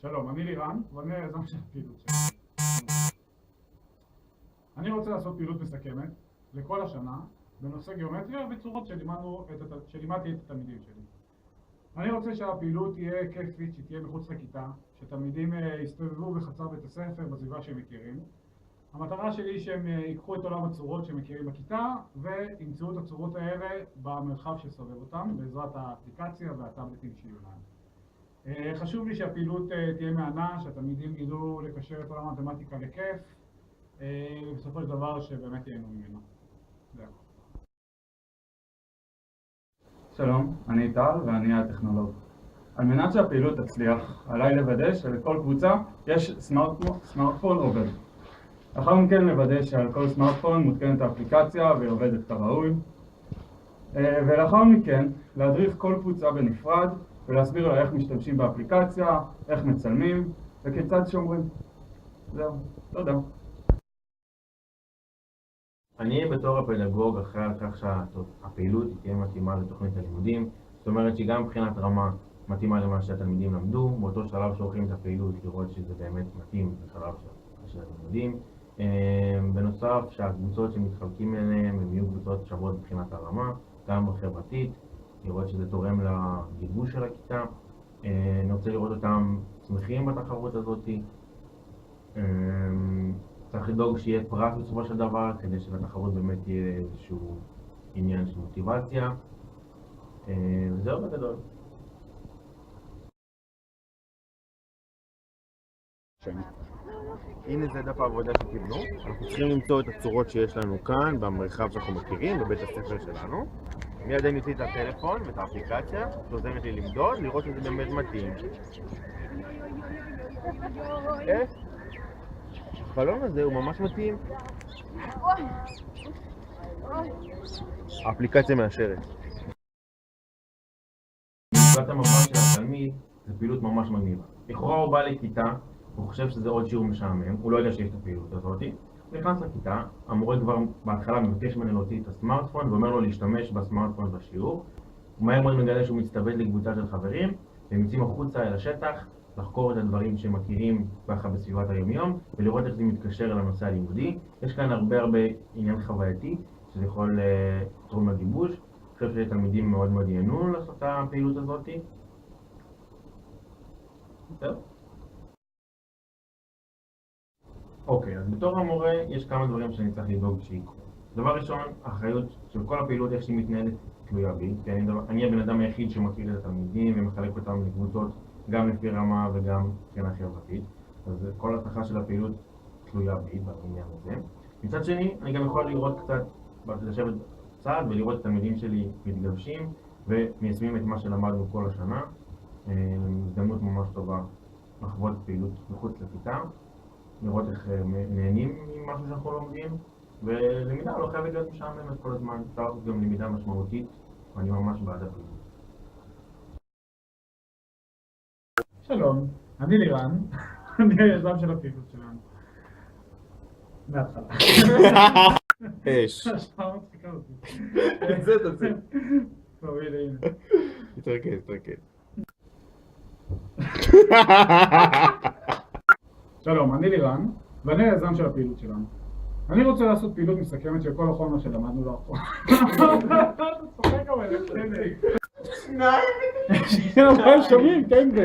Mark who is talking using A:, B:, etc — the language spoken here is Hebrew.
A: שלום, אני לירן, ואני היזם של הפעילות שלי. אני רוצה לעשות פעילות מסכמת לכל השנה בנושא גיאומטריה ובצורות שלימדתי את התלמידים שלי. אני רוצה שהפעילות תהיה כיפית, שתהיה מחוץ לכיתה, שתלמידים יסתובבו בחצר בית הספר בסביבה שהם מכירים. המטרה שלי היא שהם ייקחו את עולם הצורות שהם מכירים בכיתה וימצאו את הצורות האלה במרחב שסובב אותם בעזרת האפליקציה והטאבלטים שיהיו להם. חשוב לי שהפעילות תהיה מהנה, שהתלמידים ידעו לקשר את עולם המתמטיקה לכיף, ובסופו של דבר שבאמת ייהנו ממנו. זהו.
B: שלום, אני טל ואני הטכנולוג. על מנת שהפעילות תצליח, עליי לוודא שלכל קבוצה יש סמארטפון עובד. לאחר מכן לוודא שעל כל סמארטפון מותקנת האפליקציה והיא עובדת כראוי. ולאחר מכן להדריך כל קבוצה בנפרד ולהסביר לה איך משתמשים באפליקציה, איך מצלמים וכיצד שומרים. זהו, תודה.
C: אני בתור הפדגוג אחראי על כך שהפעילות תהיה מתאימה לתוכנית הלימודים, זאת אומרת שגם מבחינת רמה מתאימה למה שהתלמידים למדו, באותו שלב שעורכים את הפעילות לראות שזה באמת מתאים לשלב של הלימודים. בנוסף שהקבוצות שמתחלקים אליהן הם יהיו קבוצות שוות מבחינת הרמה, גם בחברתית, לראות שזה תורם לגיבוש של הכיתה. אני רוצה לראות אותם שמחים בתחרות הזאת. צריך לדאוג שיהיה פרס בסופו של דבר, כדי שבתחרות באמת יהיה איזשהו עניין של מוטיבציה. וזהו בגדול. הנה זה דף העבודה שקיבלנו. אנחנו צריכים למצוא את הצורות שיש לנו כאן, במרחב שאנחנו מכירים, בבית הספר שלנו. מיד אני אוציא את הטלפון ואת האפליקציה, שעוזרת לי למדוד, לראות אם זה באמת מתאים. החלון הזה הוא ממש מתאים. האפליקציה מאשרת. נקודת המבט של התלמיד זה פעילות ממש מגניבה. לכאורה הוא בא לכיתה, הוא חושב שזה עוד שיעור משעמם, הוא לא יודע שיש את הפעילות הזאת. נכנס לכיתה, המורה כבר בהתחלה מבקש ממנו להוציא את הסמארטפון ואומר לו להשתמש בסמארטפון בשיעור. הוא מהר מאוד מגלה שהוא מצטוות לקבוצה של חברים, והם יוצאים החוצה אל השטח, לחקור את הדברים שהם מכירים ככה בסביבת היום-יום, ולראות איך זה מתקשר אל הנושא הלימודי. יש כאן הרבה עניין חווייתי, שזה יכול לתרום לגיבוש. אני חושב שתלמידים מאוד מאוד ייהנו לעשות את הפעילות הזאת. זהו. אוקיי, אז בתור המורה יש כמה דברים שאני צריך לדאוג שיקרו. דבר ראשון, האחריות של כל הפעילות איך שהיא מתנהלת תלויה בי, כי אני הבן אדם היחיד שמכיר את התלמידים ומחלק אותם לקבוצות גם לפי רמה וגם מבחינה חברתית. אז כל ההצלחה של הפעילות תלויה בי בעניין הזה. מצד שני, אני גם יכול לראות קצת, לשבת צד ולראות את התלמידים שלי מתגבשים ומיישמים את מה שלמדנו כל השנה. הזדמנות ממש טובה לחוות פעילות מחוץ לכיתה, לראות איך נהנים ממשהו שאנחנו לומדים, ולמידה לא חייבת להיות משעממת כל הזמן, אפשר לעשות גם למידה משמעותית, ואני ממש בעד הפעילות.
A: שלום, אני לירן, אני היזם של הפעילות שלנו. מההתחלה.
C: אש.
A: השפעה מצחיקה אותי.
C: את זה תוציא.
A: טוב, הנה.
C: תתרכז.
A: שלום, אני לירן, ואני היזם של הפעילות שלנו. אני רוצה לעשות פעילות מסכמת של כל החומר שלמדנו לאחרונה. אתה צוחק אבל, שניים! שומעים, כן זה.